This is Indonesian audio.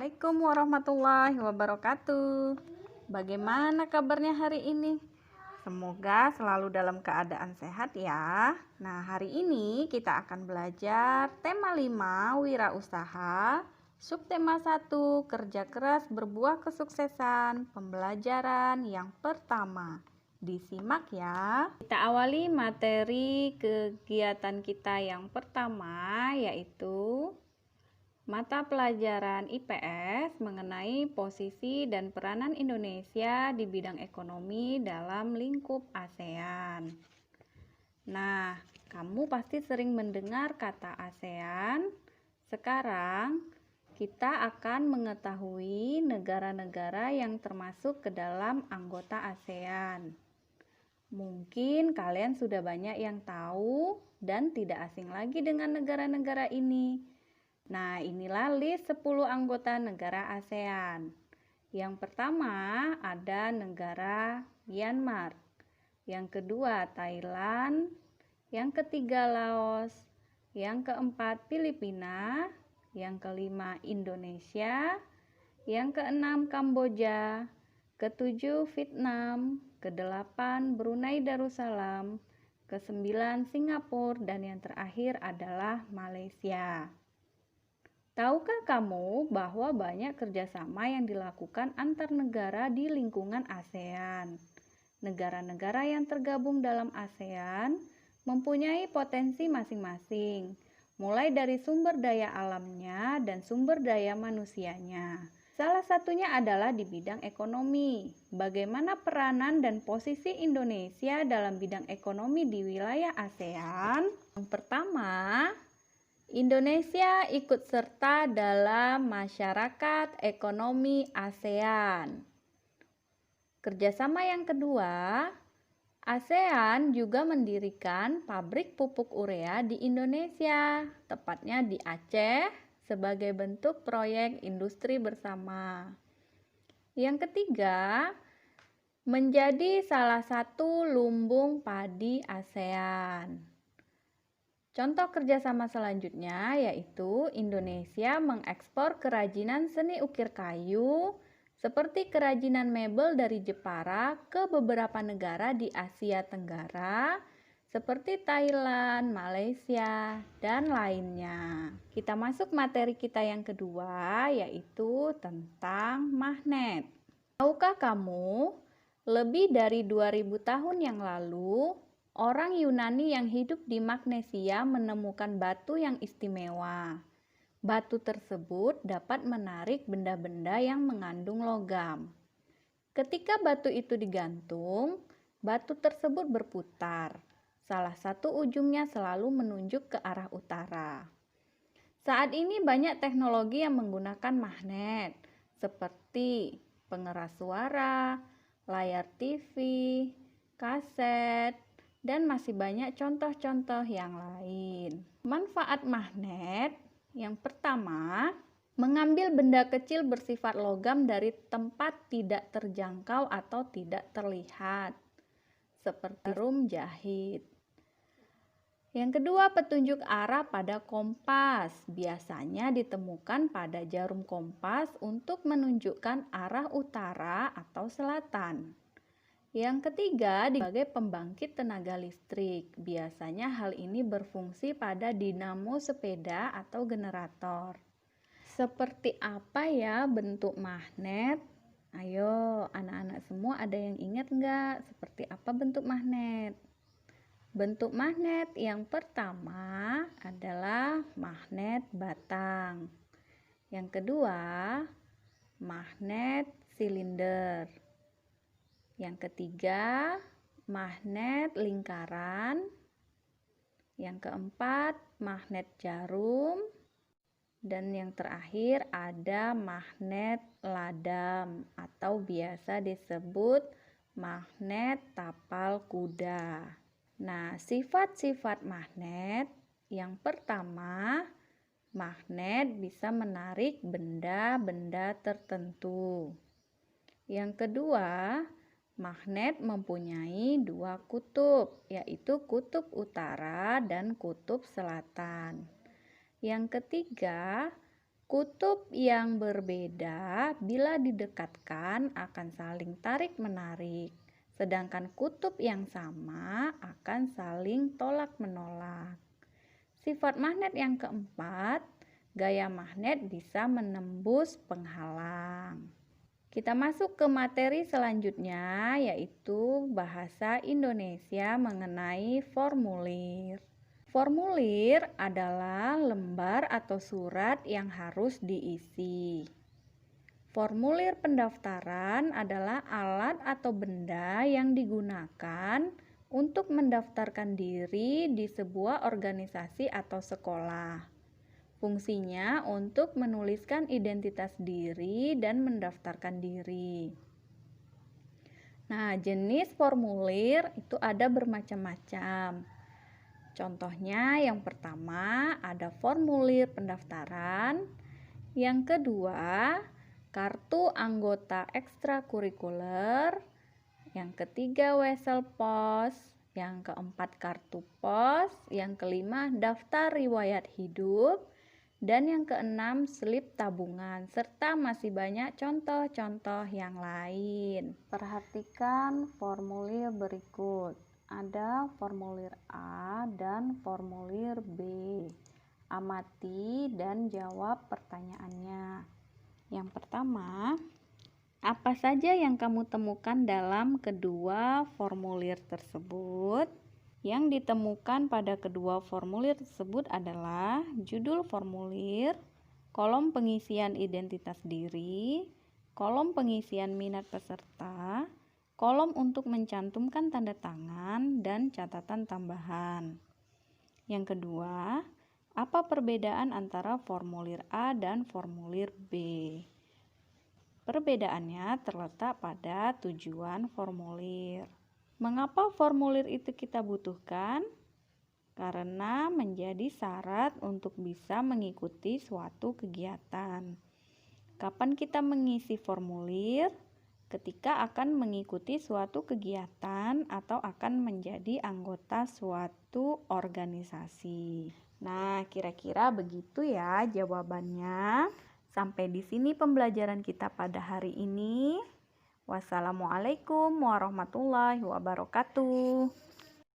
Assalamualaikum warahmatullahi wabarakatuh. Bagaimana kabarnya hari ini? Semoga selalu dalam keadaan sehat ya. Nah, hari ini kita akan belajar tema 5 wirausaha, subtema 1 kerja keras berbuah kesuksesan, pembelajaran yang pertama. Disimak ya. Kita awali materi kegiatan kita yang pertama, yaitu mata pelajaran IPS mengenai posisi dan peranan Indonesia di bidang ekonomi dalam lingkup ASEAN. Nah, kamu pasti sering mendengar kata ASEAN. Sekarang kita akan mengetahui negara-negara yang termasuk ke dalam anggota ASEAN. Mungkin kalian sudah banyak yang tahu dan tidak asing lagi dengan negara-negara ini. Nah, inilah list 10 anggota negara ASEAN. Yang pertama ada negara Myanmar, yang kedua Thailand, yang ketiga Laos, yang keempat Filipina, yang kelima Indonesia, yang keenam Kamboja, ketujuh Vietnam, kedelapan Brunei Darussalam, kesembilan Singapura, dan yang terakhir adalah Malaysia. Tahukah kamu bahwa banyak kerjasama yang dilakukan antar negara di lingkungan ASEAN? Negara-negara yang tergabung dalam ASEAN mempunyai potensi masing-masing, mulai dari sumber daya alamnya dan sumber daya manusianya. Salah satunya adalah di bidang ekonomi. Bagaimana peranan dan posisi Indonesia dalam bidang ekonomi di wilayah ASEAN? Yang pertama, Indonesia ikut serta dalam masyarakat ekonomi ASEAN. Kerjasama yang kedua, ASEAN juga mendirikan pabrik pupuk urea di Indonesia, tepatnya di Aceh, sebagai bentuk proyek industri bersama. Yang ketiga, menjadi salah satu lumbung padi ASEAN. Contoh kerjasama selanjutnya yaitu Indonesia mengekspor kerajinan seni ukir kayu seperti kerajinan mebel dari Jepara ke beberapa negara di Asia Tenggara seperti Thailand, Malaysia, dan lainnya. Kita masuk materi kita yang kedua yaitu tentang magnet. Tahukah kamu, lebih dari 2000 tahun yang lalu, orang Yunani yang hidup di Magnesia menemukan batu yang istimewa. Batu tersebut dapat menarik benda-benda yang mengandung logam. Ketika batu itu digantung, batu tersebut berputar. Salah satu ujungnya selalu menunjuk ke arah utara. Saat ini banyak teknologi yang menggunakan magnet, seperti pengeras suara, layar TV, kaset, dan masih banyak contoh-contoh yang lain. Manfaat magnet yang pertama, mengambil benda kecil bersifat logam dari tempat tidak terjangkau atau tidak terlihat, seperti jarum jahit. Yang kedua, petunjuk arah pada kompas. Biasanya ditemukan pada jarum kompas untuk menunjukkan arah utara atau selatan. Yang ketiga, sebagai pembangkit tenaga listrik. Biasanya hal ini berfungsi pada dinamo sepeda atau generator. Seperti apa ya bentuk magnet? Ayo, anak-anak semua ada yang ingat nggak seperti apa bentuk magnet? Bentuk magnet yang pertama adalah magnet batang. Yang kedua, magnet silinder. Yang ketiga, magnet lingkaran. Yang keempat, magnet jarum. Dan yang terakhir ada magnet ladam atau biasa disebut magnet tapal kuda. Nah, sifat-sifat magnet yang pertama, magnet bisa menarik benda-benda tertentu. Yang kedua, magnet mempunyai dua kutub, yaitu kutub utara dan kutub selatan. Yang ketiga, Kutub yang berbeda bila didekatkan akan saling tarik-menarik, sedangkan kutub yang sama akan saling tolak-menolak. Sifat magnet yang keempat, gaya magnet bisa menembus penghalang. Kita masuk ke materi selanjutnya, yaitu bahasa Indonesia mengenai formulir. Formulir adalah lembar atau surat yang harus diisi. Formulir pendaftaran adalah alat atau benda yang digunakan untuk mendaftarkan diri di sebuah organisasi atau sekolah. Fungsinya untuk menuliskan identitas diri dan mendaftarkan diri. Nah, jenis formulir itu ada bermacam-macam. Contohnya yang pertama ada formulir pendaftaran, yang kedua kartu anggota ekstrakurikuler, yang ketiga wesel pos, yang keempat kartu pos, yang kelima daftar riwayat hidup, dan yang keenam slip tabungan, serta masih banyak contoh-contoh yang lain. Perhatikan formulir berikut. Ada formulir A dan formulir B. Amati dan jawab pertanyaannya. Yang pertama, apa saja yang kamu temukan dalam kedua formulir tersebut? Yang ditemukan pada kedua formulir tersebut adalah judul formulir, kolom pengisian identitas diri, kolom pengisian minat peserta, kolom untuk mencantumkan tanda tangan, dan catatan tambahan. Yang kedua, apa perbedaan antara formulir A dan formulir B? Perbedaannya terletak pada tujuan formulir. Mengapa formulir itu kita butuhkan? Karena menjadi syarat untuk bisa mengikuti suatu kegiatan. Kapan kita mengisi formulir? Ketika akan mengikuti suatu kegiatan atau akan menjadi anggota suatu organisasi. Nah, kira-kira begitu ya jawabannya. Sampai di sini pembelajaran kita pada hari ini. Wassalamualaikum warahmatullahi wabarakatuh.